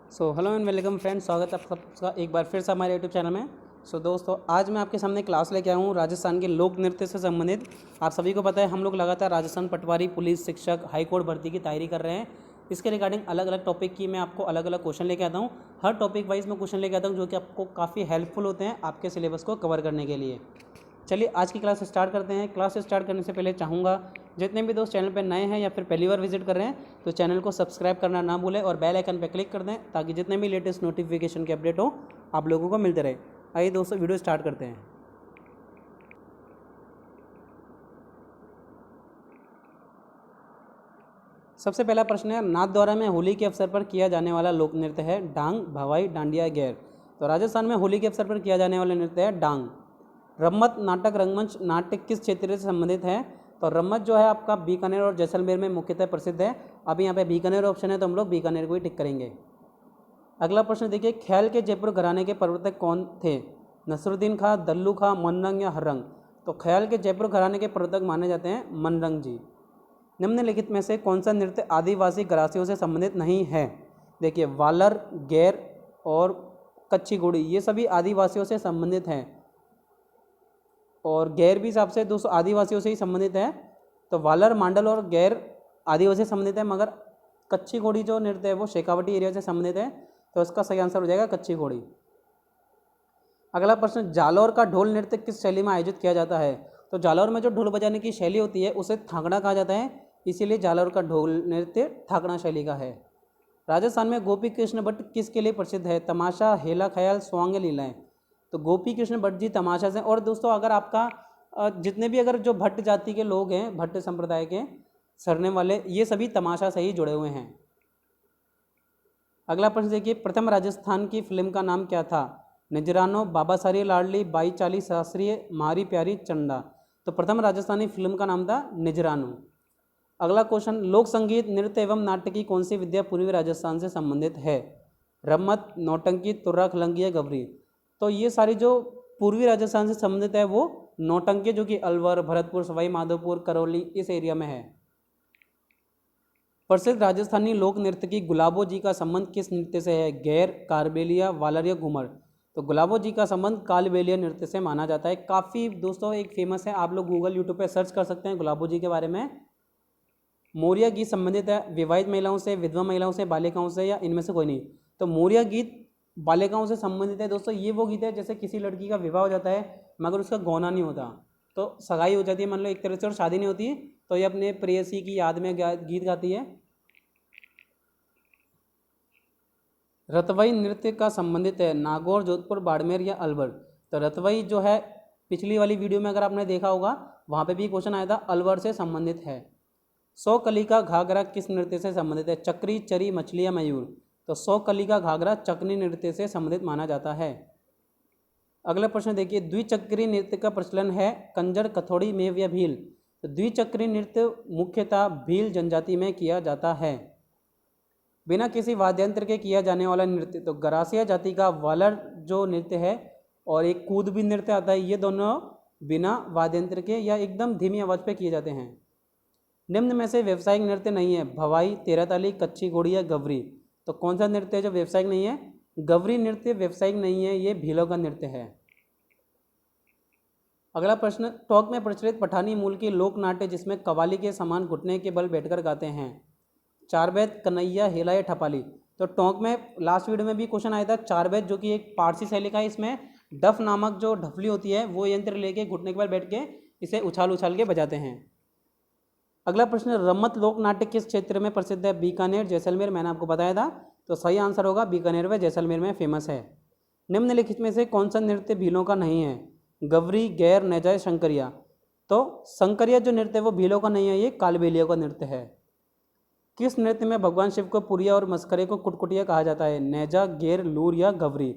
Hello and welcome friends, स्वागत है आप सबका एक बार फिर से हमारे यूट्यूब चैनल में। दोस्तों, आज मैं आपके सामने क्लास लेके आया हूँ राजस्थान के लोक नृत्य से संबंधित। आप सभी को पता है हम लोग लगातार राजस्थान पटवारी, पुलिस, शिक्षक, हाई कोर्ट भर्ती की तैयारी कर रहे हैं। इसके रिगार्डिंग अलग अलग टॉपिक की मैं आपको अलग अलग क्वेश्चन लेके आता हूँ। हर टॉपिक वाइज मैं क्वेश्चन लेके आता हूँ जो कि आपको काफ़ी हेल्पफुल होते हैं आपके सिलेबस को कवर करने के लिए। चलिए आज की क्लास स्टार्ट करते हैं। क्लास स्टार्ट करने से पहले चाहूँगा जितने भी दोस्त चैनल पर नए हैं या फिर पहली बार विजिट कर रहे हैं तो चैनल को सब्सक्राइब करना ना भूलें और बेल आइकन पर क्लिक कर दें ताकि जितने भी लेटेस्ट नोटिफिकेशन के अपडेट हो आप लोगों को मिलते रहे। आइए दोस्तों वीडियो स्टार्ट करते हैं। सबसे पहला प्रश्न है, नाथद्वारा में होली के अवसर पर किया जाने वाला लोक नृत्य है डांग, भवाई, डांडिया, गैर। तो राजस्थान में होली के अवसर पर किया जाने वाला नृत्य है डांग। रम्मत नाटक रंगमंच नाट्य किस क्षेत्र से संबंधित है? तो रम्मत जो है आपका बीकानेर और जैसलमेर में मुख्यतः प्रसिद्ध है। अभी यहाँ पे बीकानेर ऑप्शन है तो हम लोग बीकानेर को ही टिक करेंगे। अगला प्रश्न देखिए, ख्याल के जयपुर घराने के प्रवर्तक कौन थे? नसरुद्दीन खां, दल्लू खां, मनरंग या हररंग? तो ख्याल के जयपुर घराने के प्रवर्तक माने जाते हैं मनरंग जी। निम्नलिखित में से कौन सा नृत्य आदिवासी ग्रासियों से संबंधित नहीं है? देखिए, वालर, गैर और कच्ची घोड़ी ये सभी आदिवासियों से संबंधित हैं और गैर भी हिसाब से दोस्तों आदिवासियों से ही संबंधित है। तो वालर, मांडल और गैर आदिवासी से संबंधित है, मगर कच्ची घोड़ी जो नृत्य है वो शेखावटी एरिया से संबंधित है। तो इसका सही आंसर हो जाएगा कच्ची घोड़ी। अगला प्रश्न, जालौर का ढोल नृत्य किस शैली में आयोजित किया जाता है? तो जालौर में जो ढोल बजाने की शैली होती है उसे थाकड़ा कहा जाता है, इसीलिए जालौर का ढोल नृत्य थाकड़ा शैली का है। राजस्थान में गोपी कृष्ण भट्ट किसके लिए प्रसिद्ध है? तमाशा, हेला ख्याल, स्वांग, लीलाएं? तो गोपी कृष्ण भट्ट जी तमाशा से। और दोस्तों अगर आपका जितने भी अगर जो भट्ट जाति के लोग हैं, भट्ट संप्रदाय के सरने वाले, ये सभी तमाशा से ही जुड़े हुए हैं। अगला प्रश्न देखिए, प्रथम राजस्थान की फिल्म का नाम क्या था? नजरानो, बाबा सारी लाडली, बाई चाली शास्त्रीय, मारी प्यारी, चंदा? तो प्रथम राजस्थानी फिल्म का नाम था नजरानो। अगला क्वेश्चन, लोक संगीत, नृत्य एवं नाट्य की कौन सी विद्या पूर्वी राजस्थान से संबंधित है? रम्मत, नौटंकी, तुर्रा, खलंगी, गवरी? तो ये सारी जो पूर्वी राजस्थान से संबंधित है वो नौटंकी जो कि अलवर, भरतपुर, सवाई माधोपुर, करौली इस एरिया में है। प्रसिद्ध राजस्थानी लोक नृत्य की गुलाबो जी का संबंध किस नृत्य से है? गैर, कारबेलिया, वालर या घूमर? तो गुलाबो जी का संबंध कालबेलिया नृत्य से माना जाता है। काफ़ी दोस्तों एक फेमस है, आप लोग गूगल यूट्यूब पे सर्च कर सकते हैं गुलाबो जी के बारे में। मौर्य गीत संबंधित है विवाहित महिलाओं से, विधवा महिलाओं से, बालिकाओं से या इनमें से कोई नहीं? तो मौर्य गीत बालिकाओं से संबंधित है। दोस्तों ये वो गीत है जैसे किसी लड़की का विवाह हो जाता है मगर उसका गौना नहीं होता, तो सगाई हो जाती है मान लो एक तरह से और शादी नहीं होती, तो ये अपने प्रेयसी की याद में गीत गाती है। रतवई नृत्य का संबंधित है नागौर, जोधपुर, बाड़मेर या अलवर? तो रतवई जो है पिछली वाली वीडियो में अगर आपने देखा होगा वहाँ पे भी क्वेश्चन आया था, अलवर से संबंधित है। 100 कली का घाघरा किस नृत्य से संबंधित है? चक्री, चरी, मछली या मयूर? तो 100 कली का घाघरा चकनी नृत्य से संबंधित माना जाता है। अगला प्रश्न देखिए, द्विचक्री नृत्य का प्रचलन है कंजर, कथौड़ी, मेव या भील? तो द्विचक्री नृत्य मुख्यतः भील जनजाति में किया जाता है। बिना किसी वाद्यंत्र के किया जाने वाला नृत्य? तो गरासिया जाति का वालर जो नृत्य है और एक कूद भी नृत्य आता है, ये दोनों बिना वाद्यंत्र के या एकदम धीमी आवाज़ पे किए जाते हैं। निम्न में से व्यावसायिक नृत्य नहीं है? भवाई, तेरहताली, कच्ची घोड़ी या गवरी? तो कौन सा नृत्य है जो व्यावसायिक नहीं है? गवरी नृत्य व्यावसायिक नहीं है, ये भीलों का नृत्य है। अगला प्रश्न, टोंक में प्रचलित पठानी मूल की लोक नाट्य जिसमें कवाली के समान घुटने के बल बैठकर गाते हैं? चारबैत, कन्हैया, हेला या ठपाली? तो टोंक में लास्ट वीडियो में भी क्वेश्चन आया था चारबैत जो कि एक पारसी शैली का है। इसमें डफ नामक जो ढफली होती है वो यंत्र लेके घुटने के बल बैठ के इसे उछाल उछाल के बजाते हैं। अगला प्रश्न, रम्मत लोक नाट्य किस क्षेत्र में प्रसिद्ध है? बीकानेर, जैसलमेर? मैंने आपको बताया था, तो सही आंसर होगा बीकानेर व जैसलमेर में फेमस है। निम्नलिखित में से कौन सा नृत्य भीलों का नहीं है? गवरी, गैर, नैजा, शंकरिया? तो शंकरिया जो नृत्य है वो भीलों का नहीं है, ये कालबेलिया का नृत्य है। किस नृत्य में भगवान शिव को पुरिया और मस्करे को कुटकुटिया कहा जाता है? नैजा, गेर, लूर या गवरी?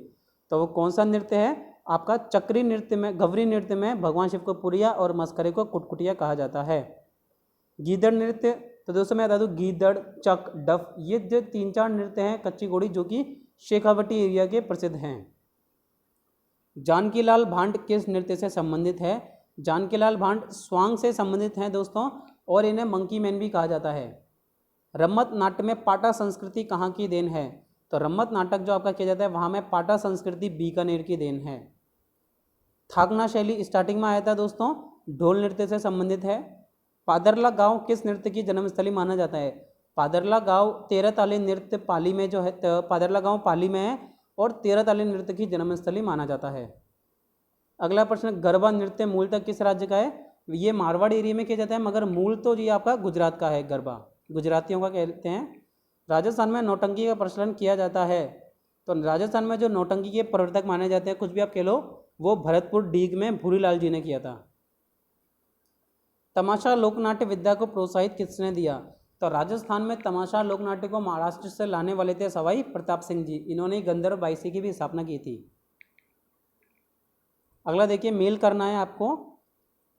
तो वो कौन सा नृत्य है आपका? चक्री नृत्य में, गवरी नृत्य में भगवान शिव को पुरिया और मस्करे को कुटकुटिया कहा जाता है। गीदड़ नृत्य? तो दोस्तों मैं बता दूं गीदड़, चक, डफ ये जो 3-4 नृत्य हैं कच्ची घोड़ी जो कि शेखावटी एरिया के प्रसिद्ध हैं। जानकीलाल भांड किस नृत्य से संबंधित है? जानकीलाल भांड स्वांग से संबंधित हैं दोस्तों और इन्हें मंकी मैन भी कहा जाता है। रम्मत नाट्य में पाटा संस्कृति कहाँ की देन है? तो रम्मत नाटक जो आपका किया जाता है वहाँ में पाटा संस्कृति बीकानेर की देन है। थाकना शैली स्टार्टिंग में आया था दोस्तों, ढोल नृत्य से संबंधित है। पादरला गांव किस नृत्य की जन्मस्थली माना जाता है? पादरला गांव 13 ताली नृत्य पाली में जो है, पादरला गांव पाली में है और 13 ताली नृत्य की जन्मस्थली माना जाता है। अगला प्रश्न, गरबा नृत्य मूलतः किस राज्य का है? ये मारवाड़ एरिया में किया जाता है, मगर मूल तो ये आपका गुजरात का है। गरबा गुजरातियों का कहते हैं। राजस्थान में नौटंकी का प्रचलन किया जाता है, तो राजस्थान में जो नौटंकी के प्रवर्तक माने जाते हैं, कुछ भी आप कह लो, वो भरतपुर डीग में भूरीलाल जी ने किया था। तमाशा लोकनाट्य विद्या को प्रोत्साहित किसने दिया? तो राजस्थान में तमाशा लोकनाट्य को महाराष्ट्र से लाने वाले थे सवाई प्रताप सिंह जी। इन्होंने गंधर्व बाईसी की भी स्थापना की थी। अगला देखिए, मेल करना है आपको।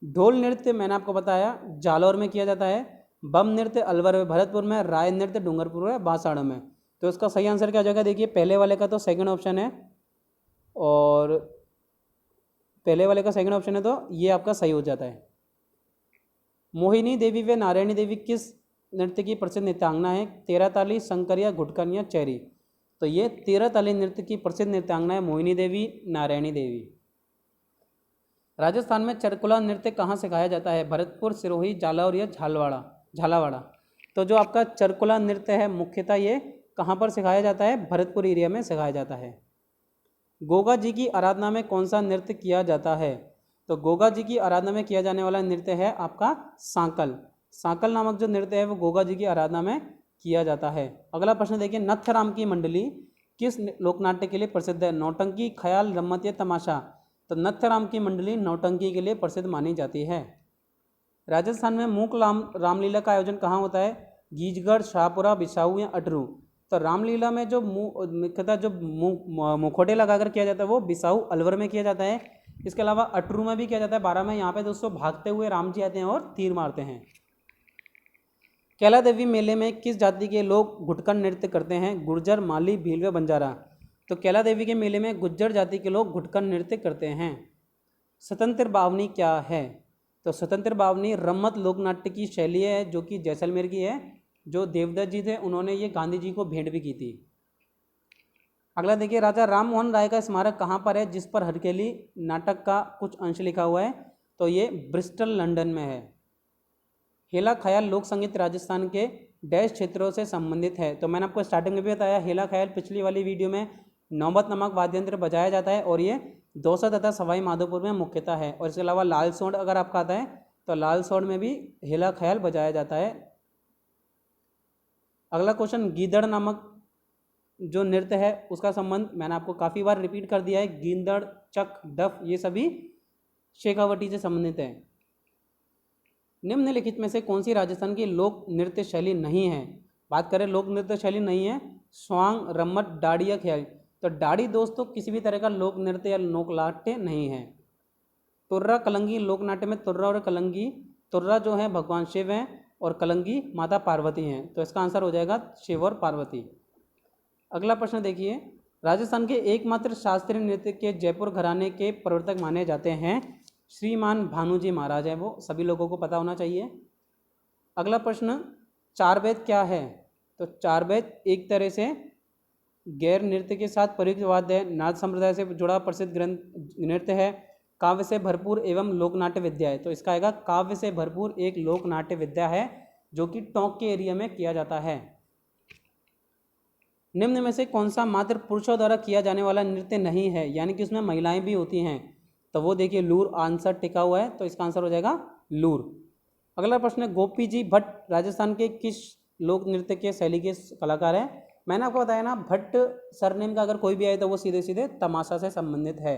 ढोल नृत्य मैंने आपको बताया जालौर में किया जाता है, बम नृत्य अलवर में, भरतपुर में, राय नृत्य डूंगरपुर में, बांसवाड़ा में। तो इसका सही आंसर क्या हो जाएगा? देखिए पहले वाले का तो सेकंड ऑप्शन है और पहले वाले का सेकंड ऑप्शन है, तो ये आपका सही हो जाता है। मोहिनी देवी व नारायणी देवी किस नृत्य की प्रसिद्ध नृत्यांगना है? 13 ताली, शंकरिया, घुटकन या चेरी? तो ये 13 ताली नृत्य की प्रसिद्ध नृत्यांगना है मोहिनी देवी, नारायणी देवी। राजस्थान में चरकुला नृत्य कहाँ सिखाया जाता है? भरतपुर, सिरोही, जालौर या झालावाड़ा? तो जो आपका चरकुला नृत्य है मुख्यतः ये कहाँ पर सिखाया जाता है? भरतपुर एरिया में सिखाया जाता है। गोगा जी की आराधना में कौन सा नृत्य किया जाता है? तो गोगा जी की आराधना में किया जाने वाला नृत्य है आपका सांकल। सांकल नामक जो नृत्य है वो गोगा जी की आराधना में किया जाता है। अगला प्रश्न देखिए, नथराम की मंडली किस लोकनाट्य के लिए प्रसिद्ध है? नौटंकी, ख्याल, रम्मत या तमाशा? तो नथराम की मंडली नौटंकी के लिए प्रसिद्ध मानी जाती है। राजस्थान में मूक रामलीला का आयोजन कहाँ होता है? गीजगढ़, शाहपुरा, बिसाऊ या अटरू? तो रामलीला में जो मुख्यतः जो मुखौटे लगाकर किया जाता है वो बिसाऊ अलवर में किया जाता है। इसके अलावा अटरू में भी किया जाता है 12 में। यहाँ पे दोस्तों भागते हुए राम जी आते हैं और तीर मारते हैं। कैला देवी मेले में किस जाति के लोग घुटकन नृत्य करते हैं? गुर्जर, माली, भील व बंजारा? तो कैला देवी के मेले में गुज्जर जाति के लोग घुटकन नृत्य करते हैं। स्वतंत्र बावनी क्या है? तो स्वतंत्र बावनी रम्मत लोकनाट्य की शैली है जो कि जैसलमेर की है। जो देवदत्त जी थे उन्होंने ये गांधी जी को भेंट भी की थी। अगला देखिए, राजा राम मोहन राय का स्मारक कहाँ पर है जिस पर हरकेली नाटक का कुछ अंश लिखा हुआ है? तो ये ब्रिस्टल, लंदन में है। हेला ख्याल लोक संगीत राजस्थान के डैश क्षेत्रों से संबंधित है। तो मैंने आपको स्टार्टिंग में भी बताया, हेला ख्याल पिछली वाली वीडियो में नौबत नामक वाद्य यंत्र बजाया जाता है और ये दौसा तथा सवाई माधोपुर में मुख्यतः है। और इसके अलावा लाल सोंड अगर आपका आता है तो लाल सोंड में भी हेला ख्याल बजाया जाता है। अगला क्वेश्चन, गीदड़ नामक जो नृत्य है उसका संबंध मैंने आपको काफ़ी बार रिपीट कर दिया है। गीदड़, चक, डफ ये सभी शेखावटी से संबंधित है। निम्नलिखित में से कौन सी राजस्थान की लोक नृत्य शैली नहीं है? बात करें लोक नृत्य शैली नहीं है, स्वांग, रम्मत, डाड़ी या ख्याल? तो डाड़ी दोस्तों किसी भी तरह का लोक नृत्य या लोकनाट्य नहीं है। तुर्रा, कलंगी लोकनाट्य में तुर्रा और कलंगी, तुर्रा जो है भगवान शिव हैं और कलंगी माता पार्वती हैं। तो इसका आंसर हो जाएगा शिव और पार्वती। अगला प्रश्न देखिए, राजस्थान के एकमात्र शास्त्रीय नृत्य के जयपुर घराने के प्रवर्तक माने जाते हैं श्रीमान भानुजी महाराज हैं, वो सभी लोगों को पता होना चाहिए। अगला प्रश्न, चार वेद क्या है? तो चार वेद एक तरह से गैर नृत्य के साथ प्रयुक्त वाद्य है, नाथ संप्रदाय से जुड़ा प्रसिद्ध ग्रंथ नृत्य है, काव्य से भरपूर एवं लोकनाट्य विद्या है। तो इसका आएगा काव्य से भरपूर एक लोकनाट्य विद्या है जो कि टोंक के एरिया में किया जाता है। निम्न में से कौन सा मात्र पुरुषों द्वारा किया जाने वाला नृत्य नहीं है, यानी कि उसमें महिलाएं भी होती हैं? तो वो देखिए लूर आंसर टिका हुआ है, तो इसका आंसर हो जाएगा लूर। अगला प्रश्न है, गोपी जी भट्ट राजस्थान के किस लोक नृत्य के शैली के कलाकार हैं? मैंने आपको बताया ना, भट्ट सरनेम का अगर कोई भी आए तो वो सीधे सीधे तमाशा से संबंधित है।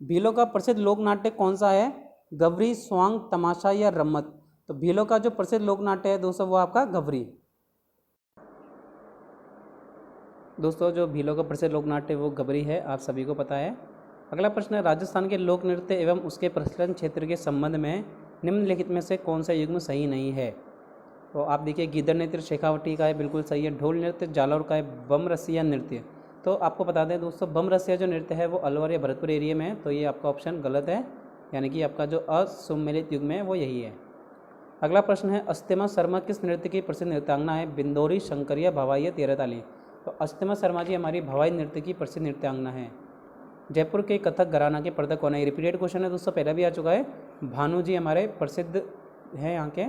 भीलों का प्रसिद्ध लोकनाट्य कौन सा है? गवरी, स्वांग, तमाशा या रम्मत? तो भीलों का जो प्रसिद्ध लोकनाट्य है दोस्तों वो आपका गवरी। दोस्तों जो भीलों का प्रसिद्ध लोकनाट्य वो गबरी है, आप सभी को पता है। अगला प्रश्न है, राजस्थान के लोक नृत्य एवं उसके प्रचलन क्षेत्र के संबंध में निम्नलिखित में से कौन सा युग्म सही नहीं है? तो आप देखिए, गीदड़ नृत्य शेखावटी का है, बिल्कुल सही है। ढोल नृत्य जालौर का है। बम रसिया नृत्य, तो आपको बता दें दोस्तों, बम रसिया जो नृत्य है वो अलवर या भरतपुर एरिया में है, तो ये आपका ऑप्शन गलत है, यानी कि आपका जो असुमेलित युग्म है वो यही है। अगला प्रश्न है, अस्तिमा शर्मा किस नृत्य की प्रसिद्ध नृत्यांगना है? बिंदोरी, शंकरिया, भवाई या तेरह ताली? तो अष्टमा शर्मा जी हमारी भवाई नृत्य की प्रसिद्ध नृत्यांगना है। जयपुर के कथक घराना के प्रदर्शक कौन है? रिपीटेड क्वेश्चन है दोस्तों, पहले भी आ चुका है। भानु जी हमारे प्रसिद्ध हैं यहाँ के।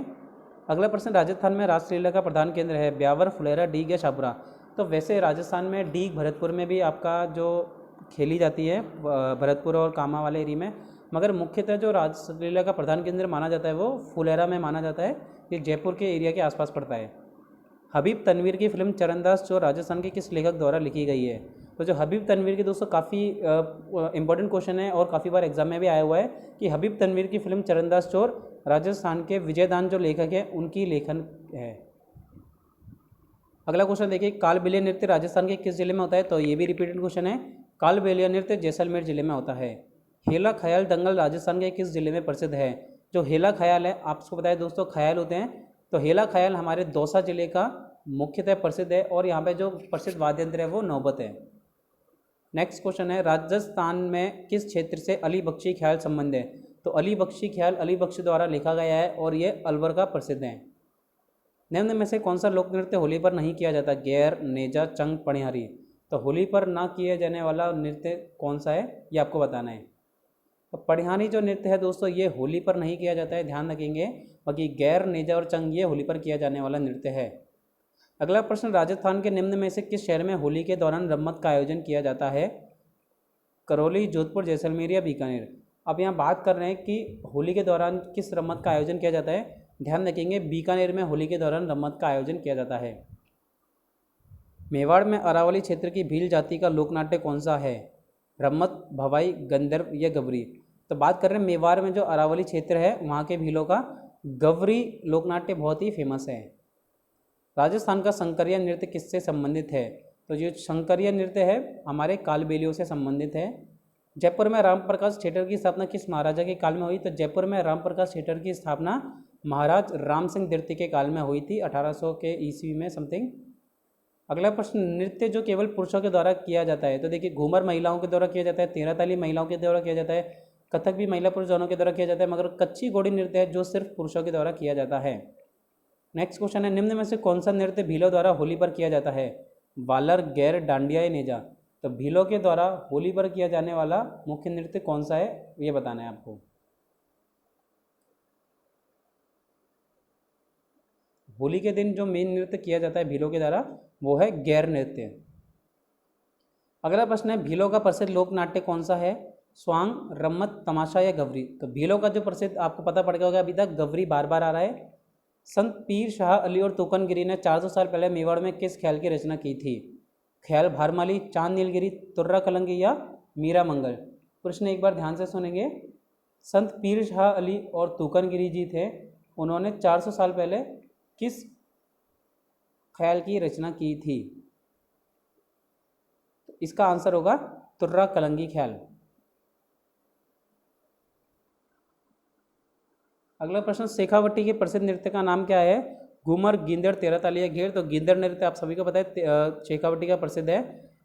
अगला प्रश्न, राजस्थान में रासलीला का प्रधान केंद्र है ब्यावर, फुलेरा, डीग या शाहपुरा? तो वैसे राजस्थान में डीग भरतपुर में भी आपका जो खेली जाती है भरतपुर और कामा वाले एरिया में, मगर मुख्यतः जो रासलीला का प्रधान केंद्र माना जाता है वो फुलेरा में माना जाता है। ये जयपुर के एरिया के आसपास पड़ता है। हबीब तनवीर की फिल्म चरणदास जो राजस्थान के किस लेखक द्वारा लिखी गई है? तो जो हबीब तनवीर की दोस्तों काफ़ी इंपॉर्टेंट क्वेश्चन है और काफ़ी बार एग्जाम में भी आया हुआ है कि हबीब तनवीर की फिल्म चरणदास चोर राजस्थान के विजयदान जो लेखक है उनकी लेखन है। अगला क्वेश्चन देखिए, कालबेलिया नृत्य राजस्थान के किस जिले में होता है? तो ये भी रिपीटेड क्वेश्चन है। कालबेलिया नृत्य जैसलमेर जिले में होता है। हेला ख्याल दंगल राजस्थान के किस जिले में प्रसिद्ध है? जो हेला ख्याल है, आपको बताया दोस्तों ख्याल होते हैं, तो हेला ख्याल हमारे दौसा जिले का मुख्यतः प्रसिद्ध है और यहाँ पे जो प्रसिद्ध वाद्य यंत्र है वो नौबत है। नेक्स्ट क्वेश्चन है, राजस्थान में किस क्षेत्र से अली बख्शी ख्याल संबंध है? तो अली बख्शी ख्याल अली बख्शी द्वारा लिखा गया है और ये अलवर का प्रसिद्ध है। निम्न में से कौन सा लोक नृत्य होली पर नहीं किया जाता? गैर, नेजा, चंग, पणिहारी। तो होली पर ना किया जाने वाला नृत्य कौन सा है ये आपको बताना है। तो पणिहारी जो नृत्य है दोस्तों ये होली पर नहीं किया जाता है, ध्यान रखेंगे। बाकी गैर, नेजा और चंग ये होली पर किया जाने वाला नृत्य है। अगला प्रश्न, राजस्थान के निम्न में से किस शहर में होली के दौरान रम्मत का आयोजन किया जाता है? करौली, जोधपुर, जैसलमेर या बीकानेर? अब यहाँ बात कर रहे हैं कि होली के दौरान किस रम्मत का आयोजन किया जाता है। ध्यान रखेंगे बीकानेर में होली के दौरान रम्मत का आयोजन किया जाता है। मेवाड़ में अरावली क्षेत्र की भील जाति का लोकनाट्य कौन सा है? रम्मत, भवाई, गंधर्व या गवरी? तो बात कर रहे हैं मेवाड़ में जो अरावली क्षेत्र है वहाँ के भीलों का गवरी लोकनाट्य बहुत ही फेमस है। राजस्थान का शंकरिया नृत्य किससे संबंधित है? तो जो शंकरिया नृत्य है हमारे कालबेलियों से संबंधित है। जयपुर में रामप्रकाश थिएटर की स्थापना किस महाराजा के काल में हुई? तो जयपुर में रामप्रकाश थिएटर की स्थापना महाराज राम सिंह द्वितीय के काल में हुई थी 1800 के ईस्वी में समथिंग। अगला प्रश्न, नृत्य जो केवल पुरुषों के द्वारा किया जाता है? तो देखिए घूमर महिलाओं के द्वारा किया जाता है, तेरह ताली महिलाओं के द्वारा किया जाता है, कथक भी महिला पुरुष दोनों के द्वारा किया जाता है, मगर कच्ची घोड़ी नृत्य है जो सिर्फ पुरुषों के द्वारा किया जाता है। नेक्स्ट क्वेश्चन है, निम्न में से कौन सा नृत्य भीलों द्वारा होली पर किया जाता है? वालर, गैर, डांडिया या नेजा? तो भीलों के द्वारा होली पर किया जाने वाला मुख्य नृत्य कौन सा है ये बताना है आपको। होली के दिन जो मेन नृत्य किया जाता है भीलों के द्वारा वो है गैर नृत्य। अगला प्रश्न है, भीलों का प्रसिद्ध लोक नाट्य कौन सा है? स्वांग, रम्मत, तमाशा या गवरी? तो भीलों का जो प्रसिद्ध आपको पता पड़ गया होगा अभी तक, गवरी बार बार आ रहा है। संत पीर शाह अली और तूकन गिरी ने 400 साल पहले मेवाड़ में किस ख्याल की रचना की थी? ख्याल भारमाली, चांद नीलगिरी, तुर्रा कलंगी या मीरा मंगल? प्रश्न एक बार ध्यान से सुनेंगे। संत पीर शाह अली और तूकन गिरी जी थे, उन्होंने 400 साल पहले किस ख्याल की रचना की थी? तो इसका आंसर होगा तुर्रा कलंगी ख्याल। अगला प्रश्न, शेखावटी के प्रसिद्ध नृत्य का नाम क्या है? घूमर, गींदड़, तेरह ताली या घेर? तो गींदड़ नृत्य आप सभी को पता है शेखावटी का प्रसिद्ध है।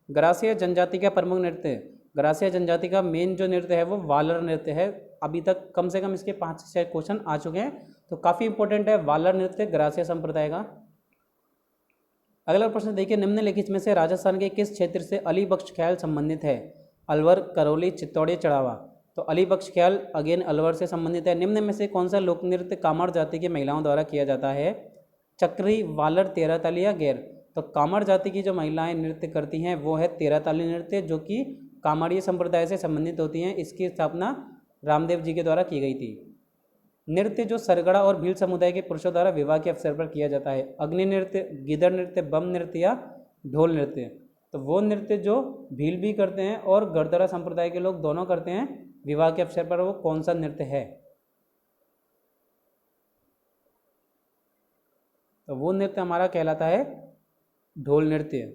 गरासिया जनजाति का प्रमुख नृत्य? गरासिया जनजाति का मेन जो नृत्य है वो वालर नृत्य है। अभी तक कम से कम इसके 5 से 6 क्वेश्चन आ चुके हैं, तो काफ़ी इंपॉर्टेंट है वालर नृत्य गरासिया संप्रदाय का। अगला प्रश्न देखिए, निम्नलिखित में से राजस्थान के किस क्षेत्र से अली बख्श ख्याल संबंधित है? अलवर, करौली, चित्तौड़ या चढ़ावा? तो अली बख्श ख्याल अगेन अलवर से संबंधित है। निम्न में से कौन सा लोक नृत्य कामर जाति की महिलाओं द्वारा किया जाता है? चक्री, वालर, तेरह ताली या गैर? तो कामर जाति की जो महिलाएं नृत्य करती हैं वो है तेरह ताली नृत्य, जो कि कामड़िया संप्रदाय से संबंधित होती हैं। इसकी स्थापना रामदेव जी के द्वारा की गई थी। नृत्य जो सरगड़ा और भील समुदाय के पुरुषों द्वारा विवाह के अवसर पर किया जाता है? अग्नि नृत्य, गिदड़ नृत्य, बम नृत्य या ढोल नृत्य? तो वो नृत्य जो भील भी करते हैं और गरदरा संप्रदाय के लोग दोनों करते हैं विवाह के अवसर पर, वो कौन सा नृत्य है? तो वो नृत्य हमारा कहलाता है ढोल नृत्य।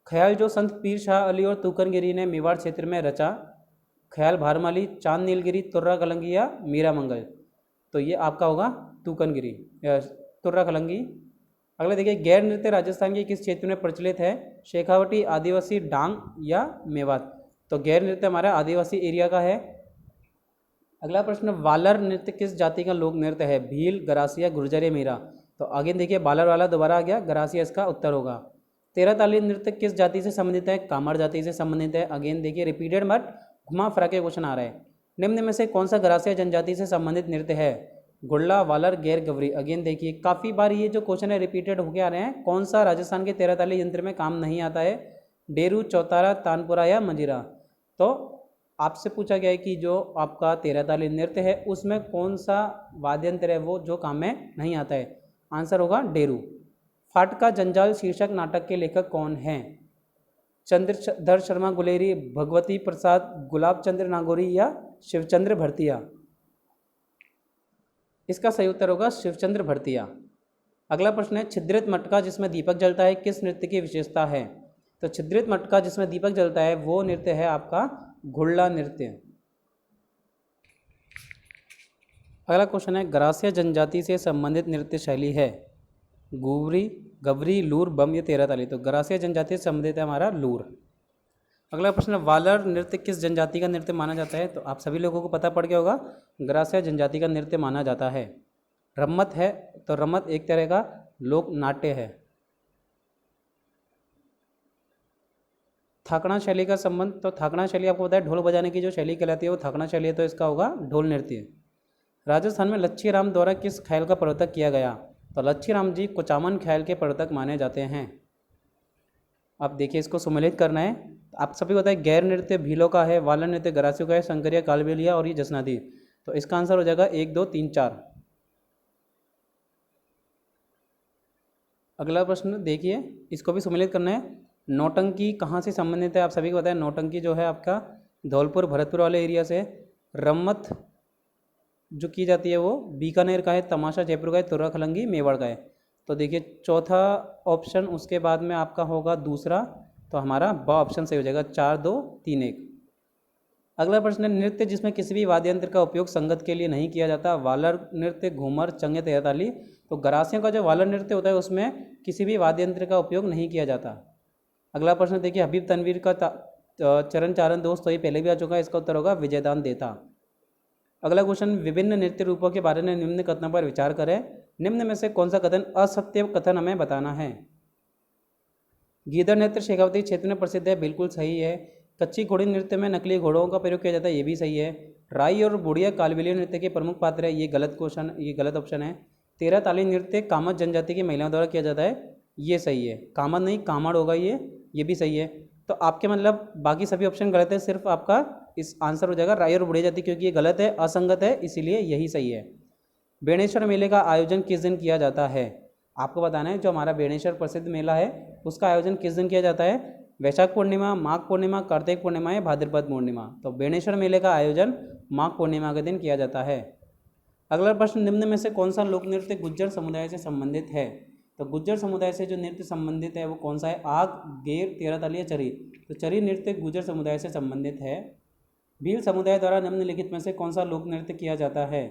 ख्याल जो संत पीर शाह अली और तूकन गिरी ने मेवाड़ क्षेत्र में रचा? ख्याल भारमाली, चांद नीलगिरी, तुर्रा कलंगी या मीरा मंगल? तो ये आपका होगा तूकन गिरी या तुर्रा कलंगी। अगला देखिए, गैर नृत्य राजस्थान के किस क्षेत्र में प्रचलित है? शेखावटी, आदिवासी, डांग या मेवात? तो गैर नृत्य हमारा आदिवासी एरिया का है। अगला प्रश्न, वालर नृत्य किस जाति का लोक नृत्य है? भील, गरासिया, गुर्जर या मीरा? तो आगे देखिए बालर वाला दोबारा आ गया, गरासिया इसका उत्तर होगा। तेरह ताली नृत्य किस जाति से संबंधित है? कामड़ जाति से संबंधित है। अगेन देखिए रिपीटेड मत घुमा फिरा के क्वेश्चन आ रहा है। निम्न में से कौन सा गरासिया जनजाति से संबंधित नृत्य है? गुड़ला, वालर, गैर, गवरी। अगेन देखिए काफ़ी बार ये जो क्वेश्चन है रिपीटेड होके आ रहे हैं। कौन सा राजस्थान के तेरह ताली यंत्र में काम नहीं आता है? डेरू, चौतारा, तानपुरा या मंजीरा। तो आपसे पूछा गया है कि जो आपका तेरह ताली नृत्य है उसमें कौन सा वाद्य यंत्र है वो जो काम में नहीं आता है? आंसर होगा डेरू। फाटका जंजाल शीर्षक नाटक के लेखक कौन हैं? चंद्रधर शर्मा गुलेरी, भगवती प्रसाद, गुलाब चंद्र नागौरी या शिवचंद्र भरतिया। इसका सही उत्तर होगा शिवचंद्र भरतिया। अगला प्रश्न है छिद्रित मटका जिसमें दीपक जलता है किस नृत्य की विशेषता है? तो छिद्रित मटका जिसमें दीपक जलता है वो नृत्य है आपका घुड़ला नृत्य। अगला क्वेश्चन है गरासिया जनजाति से संबंधित नृत्य शैली है गुवरी, गवरी, लूर, बम या तेरह ताली। तो गरासिया जनजाति से संबंधित है हमारा लूर। अगला प्रश्न है वालर नृत्य किस जनजाति का नृत्य माना जाता है? तो आप सभी लोगों को पता पड़ गया होगा गरासिया जनजाति का नृत्य माना जाता है। रम्मत है तो रम्मत एक तरह का लोक नाट्य है। थाकड़ा शैली का संबंध, तो थाकड़ा शैली आपको पता है ढोल बजाने की जो शैली कहलाती है वो थाकड़ा शैली है, तो इसका होगा ढोल नृत्य। राजस्थान में लच्छी राम द्वारा किस ख्याल का प्रवर्तक किया गया? तो लच्छी राम जी कुचामन ख्याल के प्रवर्तक माने जाते हैं। अब देखिए इसको सम्मिलित करना है। आप सभी को पता है गैर नृत्य भीलों का है, वालर नृत्य गरासियों का है, शंकरिया कालबेलिया और ये जसनादी। तो इसका आंसर हो जाएगा 1, 2, 3, 4। अगला प्रश्न देखिए इसको भी सम्मिलित करना है। नौटंकी कहाँ से संबंधित है? आप सभी को पता है नौटंकी जो है आपका धौलपुर भरतपुर वाले एरिया से। रम्मत जो की जाती है वो बीकानेर का है, तमाशा जयपुर का है, तुर्रा खलंगी मेवाड़ का है। तो देखिए चौथा ऑप्शन उसके बाद में आपका होगा दूसरा, तो हमारा ब ऑप्शन सही हो जाएगा 4, 2, 3, 1। अगला प्रश्न है नृत्य जिसमें किसी भी वाद्य यंत्र का उपयोग संगत के लिए नहीं किया जाता वालर नृत्य, घूमर, चंगे, तेरह ताली। तो गरासियों का जो वालर नृत्य होता है उसमें किसी भी वाद्य यंत्र का उपयोग नहीं किया जाता। अगला प्रश्न देखिए हबीब तनवीर का चरण चारण दोस्त, तो ये पहले भी आ चुका है, इसका उत्तर होगा विजयदान देता। अगला क्वेश्चन विभिन्न नृत्य रूपों के बारे में निम्न कथनों पर विचार करें। निम्न में से कौन सा कथन असत्य कथन हमें बताना है? गीदड़ नृत्य शेखावती क्षेत्र में प्रसिद्ध है, बिल्कुल सही है। कच्ची घोड़ी नृत्य में नकली घोड़ों का प्रयोग किया जाता है, ये भी सही है। राई और बुढ़िया कालबेलिया नृत्य के प्रमुख पात्र है, ये गलत क्वेश्चन, ये गलत ऑप्शन है। तेरह ताली नृत्य कामत जनजाति की महिलाओं द्वारा किया जाता है, ये सही है। कामत नहीं कामड़ होगा ये भी सही है। तो आपके मतलब बाकी सभी ऑप्शन गलत है, सिर्फ आपका इस आंसर हो जाएगा राई और बुढ़िया जाति, क्योंकि ये गलत है, असंगत है, इसीलिए यही सही है। बेणेश्वर मेले का आयोजन किस दिन किया जाता है? आपको बताना है जो हमारा बेणेश्वर प्रसिद्ध मेला है उसका आयोजन किस दिन किया जाता है? वैशाख पूर्णिमा, माघ पूर्णिमा, कार्तिक पूर्णिमा या भाद्रपद पूर्णिमा। तो बेणेश्वर मेले का आयोजन माघ पूर्णिमा के दिन किया जाता है। अगला प्रश्न निम्न में से कौन सा लोक नृत्य गुज्जर समुदाय से संबंधित है? तो गुज्जर समुदाय से जो नृत्य संबंधित है वो कौन सा है? आग, गेर, तेरह ताली या चरी। तो चरी नृत्य गुज्जर समुदाय से संबंधित है। भील समुदाय द्वारा निम्नलिखित में से कौन सा लोक नृत्य किया जाता है?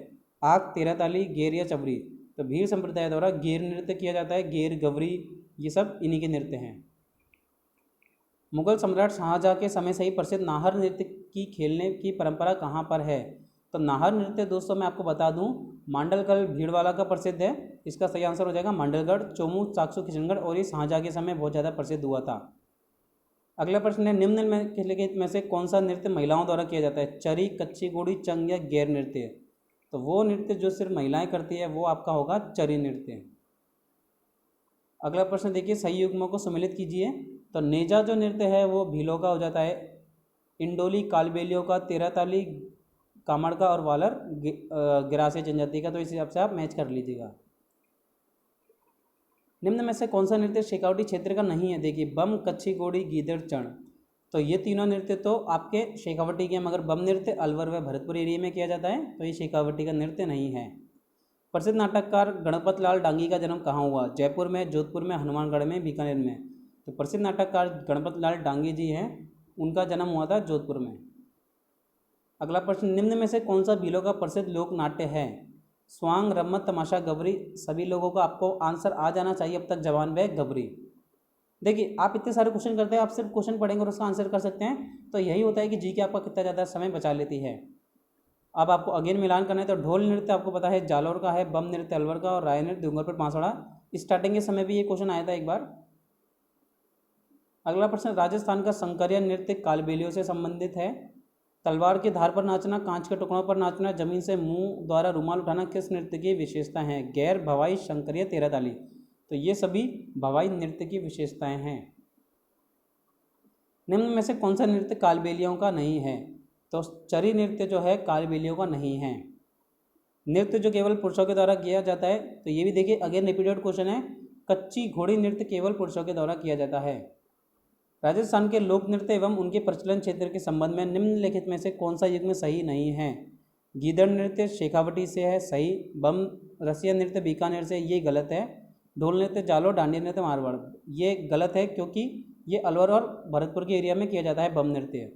आग, तेरह ताली, गेर या चबरी। तो भील संप्रदाय द्वारा गेर नृत्य किया जाता है, गेर, गवरी ये सब इन्हीं के नृत्य हैं। मुगल सम्राट शाहजहाँ के समय से ही प्रसिद्ध नाहर नृत्य की खेलने की परंपरा कहाँ पर है? तो नाहर नृत्य दोस्तों मैं आपको बता दूं मांडलगढ़ भीड़वाला का प्रसिद्ध है, इसका सही आंसर हो जाएगा मांडलगढ़, चोमू, चाकसू, किशनगढ़ और ये शाहजहाँ के समय बहुत ज़्यादा प्रसिद्ध हुआ था। अगला प्रश्न है निम्न में से कौन सा नृत्य महिलाओं द्वारा किया जाता है? चरी, कच्ची घोड़ी, चंग या गैर नृत्य। तो वो नृत्य जो सिर्फ महिलाएं करती है वो आपका होगा चरी नृत्य। अगला प्रश्न देखिए सही युग्मों को सम्मिलित कीजिए। तो नेजा जो नृत्य है वो भीलों का हो जाता है, इंडोली कालबेलियों का, तेरह ताली कामड़ का और वालर गिरासिया जनजाति का। तो इस हिसाब से आप मैच कर लीजिएगा। निम्न में से कौन सा नृत्य शेखावटी क्षेत्र का नहीं है? देखिए बम, कच्ची घोड़ी, गीदड़, चण। तो ये तीनों नृत्य तो आपके शेखावटी के, मगर बम नृत्य अलवर व भरतपुर एरिया में किया जाता है, तो ये शेखावटी का नृत्य नहीं है। प्रसिद्ध नाटककार गणपत लाल डांगी का जन्म कहाँ हुआ? जयपुर में, जोधपुर में, हनुमानगढ़ में, बीकानेर में। तो प्रसिद्ध नाटककार गणपत लाल डांगी जी हैं, उनका जन्म हुआ था जोधपुर में। अगला प्रश्न निम्न में से कौन सा भीलों का प्रसिद्ध लोक नाट्य है? स्वांग, रम्मत, तमाशा, गबरी। सभी लोगों को आपको आंसर आ जाना चाहिए अब तक जवान व गबरी। देखिए आप इतने सारे क्वेश्चन करते हैं, आप सिर्फ क्वेश्चन पढ़ेंगे और उसका आंसर कर सकते हैं, तो यही होता है कि जी के आपका कितना ज़्यादा समय बचा लेती है। अब आपको अगेन मिलान करना है। तो ढोल नृत्य आपको पता है जालौर का है, बम नृत्य अलवर का और राय नृत्य डूंगरपुर बांसवाड़ा। स्टार्टिंग के समय भी ये क्वेश्चन आया था एक बार। अगला प्रश्न, राजस्थान का संकरिया नृत्य कालबेलियों से संबंधित है। तलवार की धार पर नाचना, कांच के टुकड़ों पर नाचना, जमीन से मुंह द्वारा रुमाल उठाना किस नृत्य की विशेषता है? गैर, भवाई, शंकरिया, तेरह ताली। तो ये सभी भवाई नृत्य की विशेषताएं हैं। निम्न में से कौन सा नृत्य कालबेलियों का नहीं है? तो चरी नृत्य जो है कालबेलियों का नहीं है। नृत्य जो केवल पुरुषों के द्वारा किया जाता है, तो ये भी देखिए अगेन रिपीटेड क्वेश्चन है, कच्ची घोड़ी नृत्य केवल पुरुषों के द्वारा किया जाता है। राजस्थान के लोक नृत्य एवं उनके प्रचलन क्षेत्र के संबंध में निम्नलिखित में से कौन सा युग्म सही नहीं है? गीदड़ नृत्य शेखावटी से है सही, बम रसिया नृत्य बीकानेर से, ये गलत है। ढोल नृत्य जालोर, डांडिया नृत्य मारवाड़, ये गलत है क्योंकि ये अलवर और भरतपुर के एरिया में किया जाता है बम नृत्य।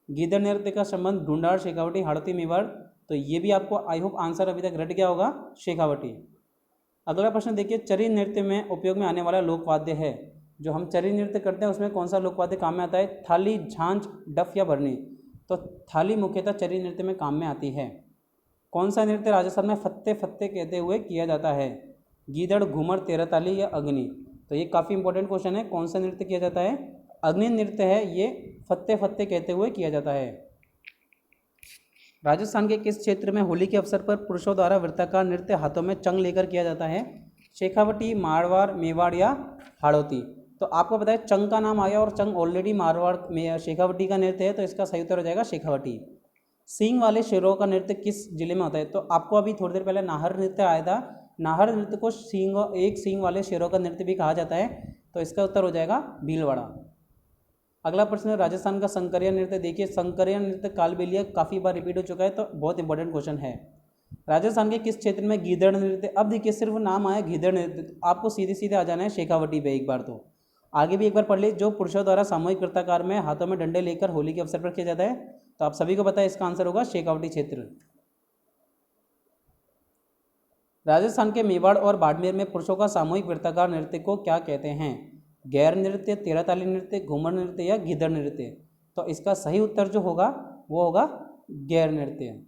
गीदड़ नृत्य का संबंध ढूंढाड़, शेखावटी, हाड़ौती, मेवाड़, तो ये भी आपको आई होप आंसर अभी तक रट गया होगा, शेखावटी। अगला प्रश्न देखिए, चरी नृत्य में उपयोग में आने वाला लोकवाद्य है। जो हम चरी नृत्य करते हैं उसमें कौन सा लोकवाद्य काम में आता है? थाली, झांझ, डफ या भरनी? तो थाली मुख्यतः चरी नृत्य में काम में आती है। कौन सा नृत्य राजस्थान में फत्ते फत्ते कहते हुए किया जाता है? गीदड़, घूमर, तेरह ताली या अग्नि? तो ये काफ़ी इंपॉर्टेंट क्वेश्चन है, कौन सा नृत्य किया जाता है? अग्नि नृत्य है, ये फत्ते फत्ते कहते हुए किया जाता है। राजस्थान के किस क्षेत्र में होली के अवसर पर पुरुषों द्वारा वृत्ताकार नृत्य हाथों में चंग लेकर किया जाता है? शेखावटी, मारवाड़, मेवाड़ या हाड़ौती? तो आपको पता है चंग का नाम आया और चंग ऑलरेडी मारवाड़ में शेखावटी का नृत्य है, तो इसका सही उत्तर हो जाएगा शेखावटी। सींग वाले शेरों का नृत्य किस जिले में होता है? तो आपको अभी थोड़ी देर पहले नाहर नृत्य आया था, नाहर नृत्य को एक सींग वाले शेरों का नृत्य भी कहा जाता है, तो इसका उत्तर हो जाएगा भीलवाड़ा। अगला प्रश्न है, राजस्थान का संकरिया नृत्य। देखिए संकरिया नृत्य कालबेलिया काफ़ी बार रिपीट हो चुका है, तो बहुत इंपॉर्टेंट क्वेश्चन है। राजस्थान के किस क्षेत्र में गीदड़ नृत्य? अब देखिए सिर्फ नाम आया गीदड़ नृत्य, तो आपको सीधे सीधे आ जाना है शेखावटी पे एक बार, तो आगे भी एक बार पढ़ ली। जो पुरुषों द्वारा सामूहिक वृत्ताकार में हाथों में डंडे लेकर होली के अवसर पर किया जाता है, तो आप सभी को पता है इसका आंसर होगा शेखावटी क्षेत्र। राजस्थान के मेवाड़ और बाड़मेर में पुरुषों का सामूहिक वृत्ताकार नृत्य को क्या कहते हैं? गैर नृत्य, तेरह ताली नृत्य, घूमर नृत्य या गीदड़ नृत्य? तो इसका सही उत्तर जो होगा वो होगा गैर नृत्य।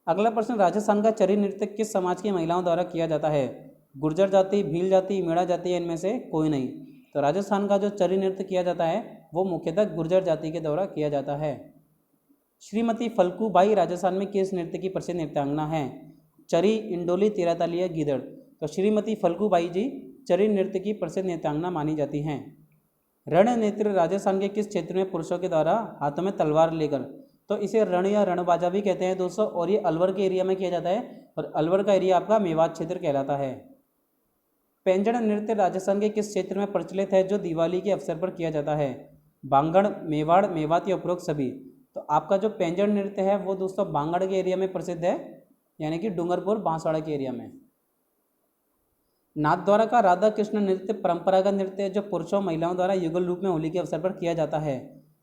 अगला प्रश्न, राजस्थान का चरी नृत्य किस समाज की महिलाओं द्वारा किया जाता है? गुर्जर जाति, भील जाति, मेड़ा जाति या इनमें से कोई नहीं? तो राजस्थान का जो चरी नृत्य किया जाता है वो मुख्यतः गुर्जर जाति के द्वारा किया जाता है। श्रीमती फल्गू बाई राजस्थान में किस नृत्य की प्रसिद्ध नृत्यांगना है? चरी, इंडोली, तेरह ताली या गीदड़? तो श्रीमती फल्गू बाई जी चरी नृत्य की प्रसिद्ध नृत्यांगना मानी जाती हैं। रण नृत्य राजस्थान के किस क्षेत्र में पुरुषों के द्वारा हाथों में तलवार लेकर, तो इसे रण या रणबाजा भी कहते हैं दोस्तों, और ये अलवर के एरिया में किया जाता है, और अलवर का एरिया आपका मेवात क्षेत्र कहलाता है। पैंजण नृत्य राजस्थान के किस क्षेत्र में प्रचलित है जो दिवाली के अवसर पर किया जाता है? बांगड़, मेवाड़, मेवात या उपरोक्त सभी? तो आपका जो पैंजण नृत्य है वो दोस्तों बांगड़ के एरिया में प्रसिद्ध है, यानी कि डूंगरपुर बांसवाड़ा के एरिया में। नाथद्वारा का राधा कृष्ण नृत्य परंपरागत नृत्य है जो पुरुषों महिलाओं द्वारा युगल रूप में होली के अवसर पर किया जाता है,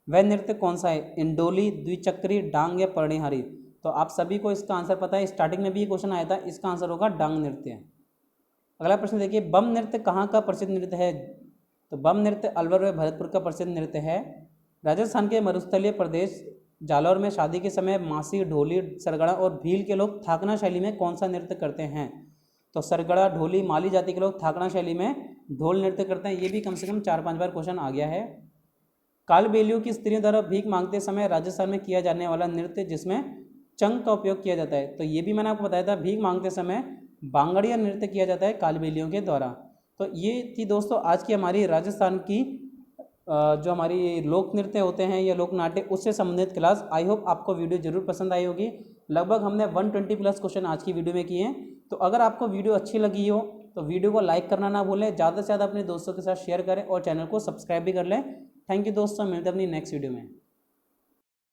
वह नृत्य कौन सा है? इंडोली, द्विचक्री, डांग या पर्णिहारी? तो आप सभी को इसका आंसर पता है, स्टार्टिंग में भी क्वेश्चन आया था, इसका आंसर होगा डांग नृत्य। अगला प्रश्न देखिए, बम नृत्य कहाँ का प्रसिद्ध नृत्य है? तो बम नृत्य अलवर व भरतपुर का प्रसिद्ध नृत्य है। राजस्थान के मरुस्थलीय प्रदेश जालौर में शादी के समय मासी, ढोली, सरगड़ा और भील के लोग थाकना शैली में कौन सा नृत्य करते हैं? तो सरगड़ा, ढोली, माली जाति के लोग थाकना शैली में ढोल नृत्य करते हैं। ये भी कम से कम 4-5 बार क्वेश्चन आ गया है। कालबेलियों की स्त्रियों द्वारा भीख मांगते समय राजस्थान में किया जाने वाला नृत्य जिसमें चंग का उपयोग किया जाता है, तो ये भी मैंने आपको बताया था, भीख मांगते समय बांगड़िया नृत्य किया जाता है कालबेलियों के द्वारा। तो ये थी दोस्तों आज की हमारी राजस्थान की जो हमारी लोक नृत्य होते हैं या लोक नाट्य उससे संबंधित क्लास। आई होप आपको वीडियो जरूर पसंद आई होगी। लगभग हमने 120 प्लस क्वेश्चन आज की वीडियो में किए हैं। तो अगर आपको वीडियो अच्छी लगी हो तो वीडियो को लाइक करना ना भूलें, ज़्यादा से ज़्यादा अपने दोस्तों के साथ शेयर करें और चैनल को सब्सक्राइब भी कर लें। थैंक यू दोस्तों, मिलते हैं अपनी नेक्स्ट वीडियो में।